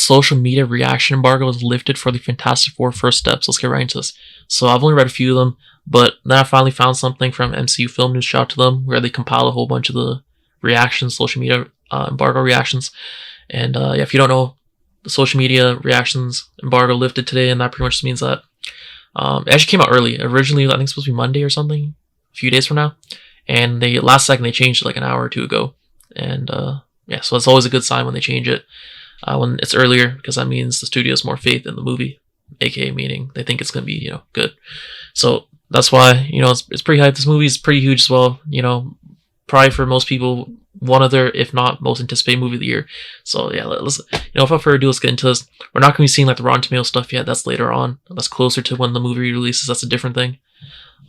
social media reaction embargo was lifted for the Fantastic Four first steps. Let's get right into this. So I've only read a few of them, but then I finally found something from MCU Film News, shout out to them, where they compiled a whole bunch of the reactions, social media embargo reactions. And yeah, if you don't know, the social media reactions embargo lifted today, and that pretty much means that it actually came out early. Originally, I think it's supposed to be Monday or something, a few days from now. And they last second they changed it like an hour or two ago. And yeah, so it's always a good sign when they change it when it's earlier, because that means the studio has more faith in the movie, aka meaning they think it's gonna be good. So that's why it's pretty hyped. This movie is pretty huge as well. Probably for most people one of their, if not most anticipated movie of the year. So yeah, let's without further ado, let's get into this. We're not gonna be seeing like the Rotten Tomatoes stuff yet. That's later on. That's closer to when the movie releases. That's a different thing.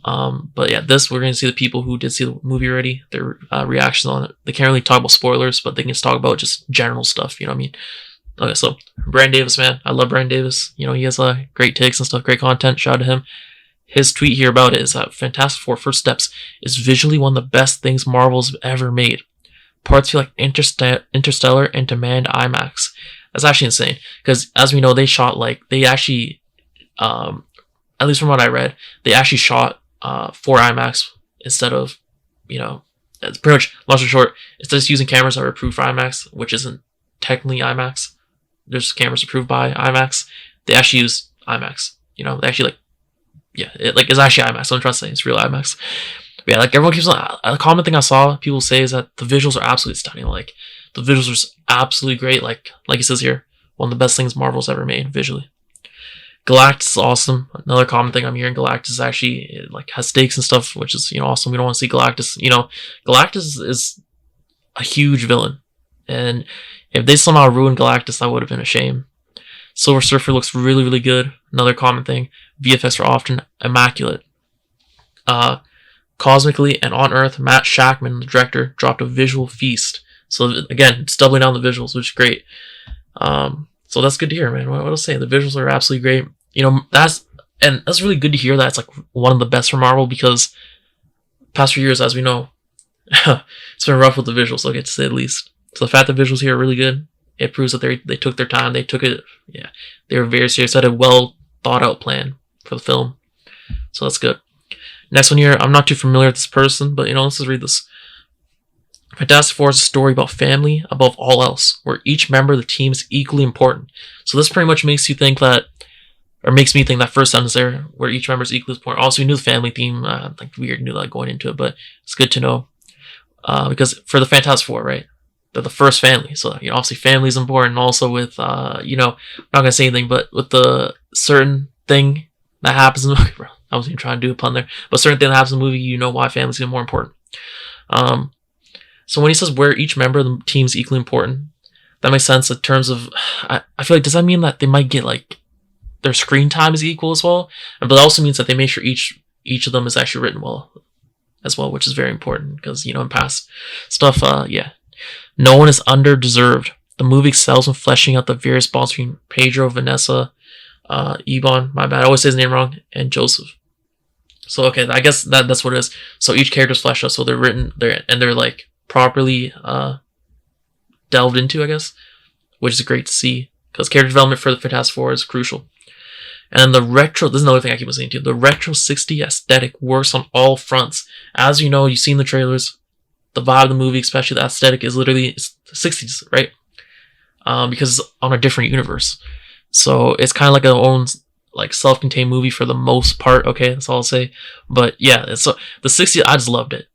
But yeah, we're going to see the people who did see the movie already, their reactions on it. They can't really talk about spoilers, but they can just talk about just general stuff, you know what I mean? Okay, so Brandon Davis, man. I love Brandon Davis. He has great takes and stuff, great content. Shout out to him. His tweet here about it is that Fantastic Four First Steps is visually one of the best things Marvel's ever made. Parts feel like Interstellar and demand IMAX. That's actually insane, because as we know, they actually, at least from what I read, they actually shot for IMAX instead of, it's pretty much, long story short, instead of using cameras that are approved for IMAX, which isn't technically IMAX, there's cameras approved by IMAX, they actually use IMAX. They actually it's actually IMAX. I'm trying to say it's real IMAX. But yeah, everyone keeps on. A common thing I saw people say is that the visuals are absolutely stunning. The visuals are just absolutely great. Like it says here, one of the best things Marvel's ever made visually. Galactus is awesome. Another common thing I'm hearing, Galactus actually has stakes and stuff, which is awesome. We don't want to see Galactus. Galactus is a huge villain, and if they somehow ruined Galactus, that would have been a shame. Silver Surfer looks really, really good. Another common thing, VFX are often immaculate. Cosmically and on Earth, Matt Shakman, the director, dropped a visual feast. So again, it's doubling down the visuals, which is great. So that's good to hear, man. What I'll say, the visuals are absolutely great. That's really good to hear that it's one of the best for Marvel, because past few years, as we know, it's been rough with the visuals, okay, to say the least. So the fact that visuals here are really good, it proves that they took their time. They were very serious. They had a well thought out plan for the film. So that's good. Next one here, I'm not too familiar with this person, but let's just read this. Fantastic Four is a story about family above all else, where each member of the team is equally important. So this pretty much makes me think that first sentence there, where each member is equally important. Also, we knew the family theme. We already knew that going into it, but it's good to know. Because for the Fantastic Four, right, they're the first family. So, obviously family is important. Also with, I'm not going to say anything, but with the certain thing that happens in the movie, bro, I wasn't even trying to do a pun there, but certain thing that happens in the movie, why family's more important. So when he says where each member of the team is equally important, that makes sense in terms of, I feel does that mean that they might get their screen time is equal as well? But it also means that they make sure each of them is actually written well as well, which is very important, because in past stuff, no one is under-deserved. The movie excels in fleshing out the various bonds between Pedro, Vanessa, Ebon, my bad, I always say his name wrong, and Joseph. So okay, I guess that's what it is. So each character's fleshed out, so they're written, they're properly delved into, I guess, which is great to see, because character development for the Fantastic Four is crucial. And then the retro, this is another thing I keep saying to you, the retro 60s aesthetic works on all fronts. As you know, you've seen the trailers, the vibe of the movie, especially the aesthetic, is literally the 60s, right? Because it's on a different universe. So it's kind of like a own self-contained movie for the most part, okay? That's all I'll say. But yeah, so the 60s, I just loved it.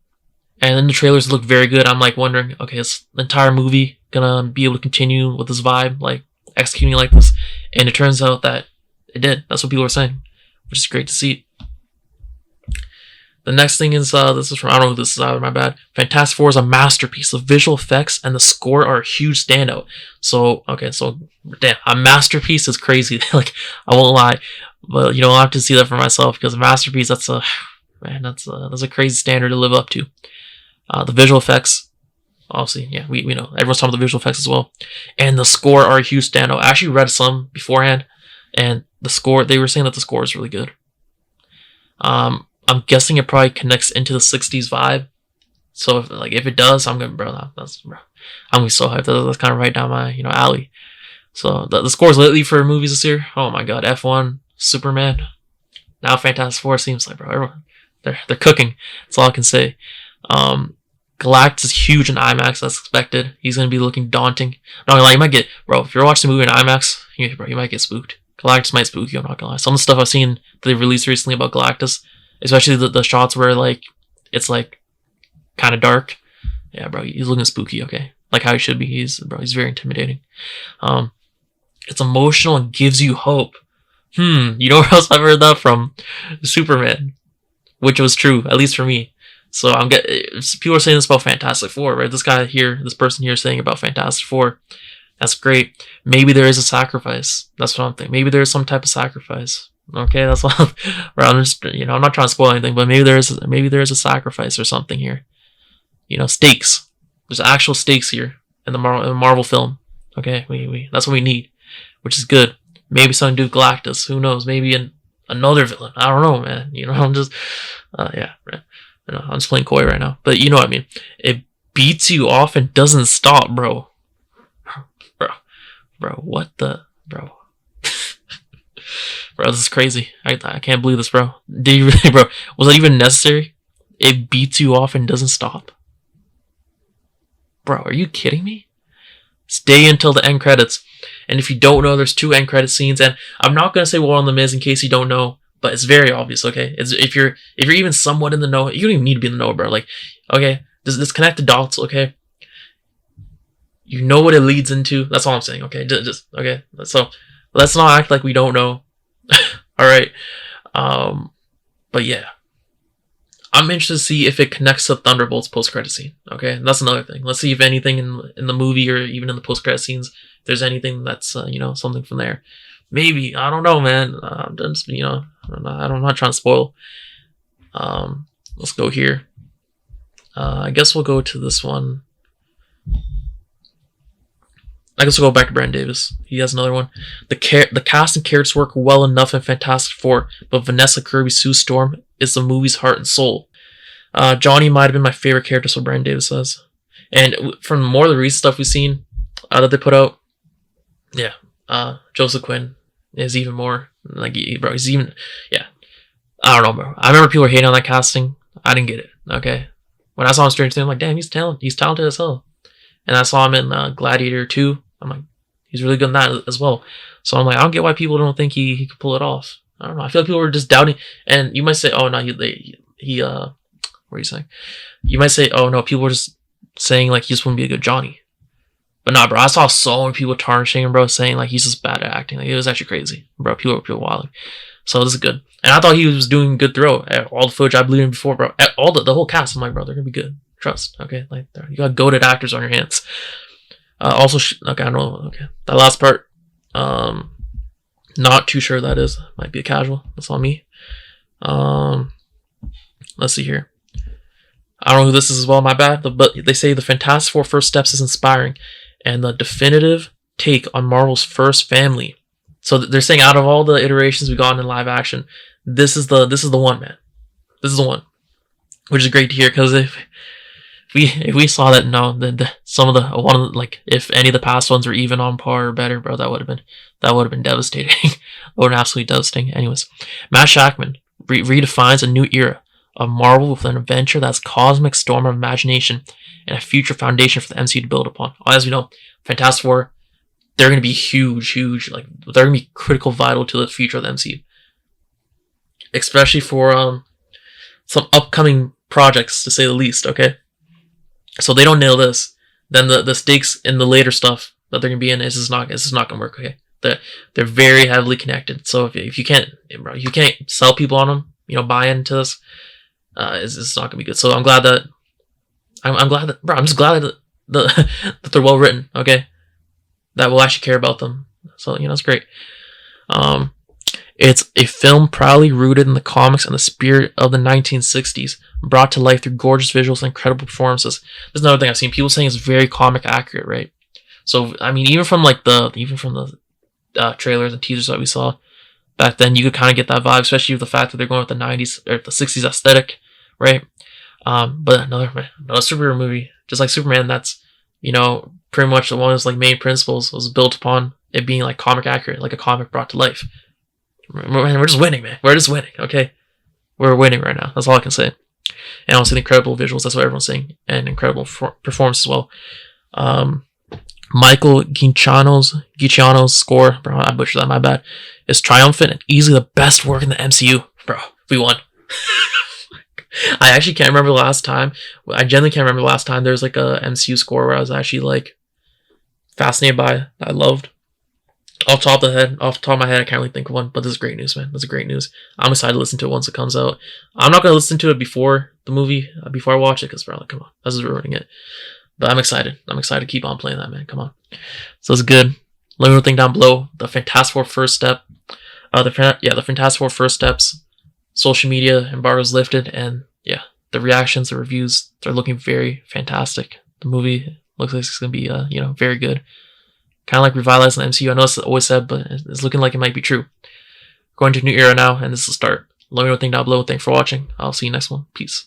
And then the trailers look very good. I'm wondering, okay, is the entire movie gonna be able to continue with this vibe, executing like this? And it turns out that it did. That's what people are saying, which is great to see. The next thing is, this is from, I don't know who this is either, my bad. Fantastic Four is a masterpiece. The visual effects and the score are a huge standout. So, okay, damn, a masterpiece is crazy. I won't lie. But, I'll have to see that for myself, because a masterpiece, that's a crazy standard to live up to. The visual effects, obviously, yeah, we know. Everyone's talking about the visual effects as well. And the score are a huge standout. I actually read some beforehand, and the score, they were saying that the score is really good. I'm guessing it probably connects into the 60s vibe. So if it does, I'm gonna, I'm gonna be so hyped. That's kind of right down my alley. So the scores lately for movies this year, oh my god, F1, Superman, now Fantastic Four seems like, bro, everyone, they're cooking. That's all I can say. Galactus is huge in IMAX, as expected. He's gonna be looking daunting. Not gonna lie, you might get, bro, if you're watching the movie in IMAX, you might get spooked. Galactus might spook you, I'm not gonna lie. Some of the stuff I've seen that they've released recently about Galactus, especially the shots where like it's like kind of dark. Yeah, bro, he's looking spooky. Okay, like how he should be. He's very intimidating. It's emotional and gives you hope. You know where else I've heard that from? Superman, which was true, at least for me. So people are saying this about Fantastic Four, right? This person here is saying about Fantastic Four. That's great. Maybe there is a sacrifice. That's what I'm thinking. Maybe there is some type of sacrifice. Okay, that's what I'm just, I'm not trying to spoil anything, but maybe there is a sacrifice or something here. Stakes. There's actual stakes here in the Marvel film. Okay, that's what we need, which is good. Maybe something to do with Galactus. Who knows? Maybe another villain. I don't know, man. I'm just, yeah. Right. I'm just playing coy right now, but you know what I mean. It beats you off and doesn't stop, bro. Bro, what the, bro? Bro, this is crazy. I can't believe this, bro. Did you really, bro? Was that even necessary? It beats you off and doesn't stop. Bro, are you kidding me? Stay until the end credits. And if you don't know, there's 2 end credit scenes, and I'm not gonna say what one of them is in case you don't know. But it's very obvious, okay? If you're even somewhat in the know, you don't even need to be in the know, bro. Like, okay, let's connect the dots, okay? You know what it leads into. That's all I'm saying, okay? Just okay. So let's not act like we don't know. All right. But yeah, I'm interested to see if it connects to Thunderbolt's post-credit scene. Okay, that's another thing. Let's see if anything in the movie or even in the post-credit scenes, if there's anything that's something from there. Maybe, I don't know, man. I'm not trying to spoil. Let's go here. I guess we'll go to this one. I guess we'll go back to Brandon Davis. He has another one. The cast and characters work well enough in Fantastic Four, but Vanessa, Kirby, Sue Storm is the movie's heart and soul. Johnny might have been my favorite character, so Brandon Davis says. And from more of the recent stuff we've seen that they put out, yeah, Joseph Quinn is even more like, bro, he's even, yeah, I don't know, bro. I remember people were hating on that casting. I didn't get it. Okay, when I saw him Stranger Things, I'm like, damn, he's talented as hell. And I saw him in Gladiator 2. I'm like, he's really good in that as well. So I'm like, I don't get why people don't think he could pull it off. I don't know. I feel like people were just doubting. And you might say, oh no, what are you saying? You might say, oh no, people were just saying like he just wouldn't be a good Johnny. But nah, bro, I saw so many people tarnishing him, bro, saying like he's just bad at acting. Like, it was actually crazy, bro. People were wilding. So this is good. And I thought he was doing good throughout. All the footage I believed in before, bro. All the whole cast, I'm like, bro, they're gonna be good. Trust, okay? Like, you got goated actors on your hands. Also, okay, I don't know. Okay, that last part, not too sure that is. Might be a casual. That's on me. Let's see here. I don't know who this is as well. My bad. But they say the Fantastic Four First Steps is inspiring, and the definitive take on Marvel's first family. So they're saying out of all the iterations we've gotten in live action, this is the one, man. This is the one, which is great to hear, because if we saw that, no, if any of the past ones were even on par or better, bro, that would have been devastating. That would have been absolutely devastating. Anyways, Matt Shakman redefines a new era of Marvel with an adventure that's cosmic storm of imagination and a future foundation for the MCU to build upon. As we know, Fantastic Four, they're going to be huge, like they're going to be critical, vital to the future of the MCU, especially for some upcoming projects, to say the least. Okay. So they don't nail this, then the stakes in the later stuff that they're gonna be in is not gonna work. Okay, they're very heavily connected. So if you can't, bro, you can't sell people on them, buy into this, it's not gonna be good. So I'm glad that bro, I'm just glad that that they're well written. Okay, that we'll actually care about them. So it's great. It's a film proudly rooted in the comics and the spirit of the 1960s, brought to life through gorgeous visuals and incredible performances. There's another thing I've seen people saying is very comic accurate, right? So I mean, even from the trailers and teasers that we saw back then, you could kind of get that vibe, especially with the fact that they're going with the 90s or the 60s aesthetic, right? But another superhero movie, just like Superman, that's pretty much the one of his like main principles was built upon it being like comic accurate, like a comic brought to life. We're just winning, man. We're just winning, okay? We're winning right now. That's all I can say. And also the incredible visuals, that's what everyone's saying, and incredible performance as well. Michael Giacchino's score, bro, I butchered that, my bad, is triumphant and easily the best work in the MCU. Bro, we won. I actually can't remember the last time. I genuinely can't remember the last time there was like a MCU score where I was actually like fascinated by, I loved. Off the top of my head, I can't really think of one, but this is great news, man. This is great news. I'm excited to listen to it once it comes out. I'm not going to listen to it before the movie, before I watch it, because, bro, like, come on, this is ruining it. But I'm excited. I'm excited to keep on playing that, man. Come on. So it's good. Let me know what you think down below. The Fantastic Four first step. The Fantastic Four first steps. Social media embargoes lifted, and yeah, the reactions, the reviews, they're looking very fantastic. The movie looks like it's going to be, very good. Kind of like revitalizing the MCU. I know it's always said, but it's looking like it might be true. Going to a new era now, and this is the start. Let me know what you think down below. Thanks for watching. I'll see you next one. Peace.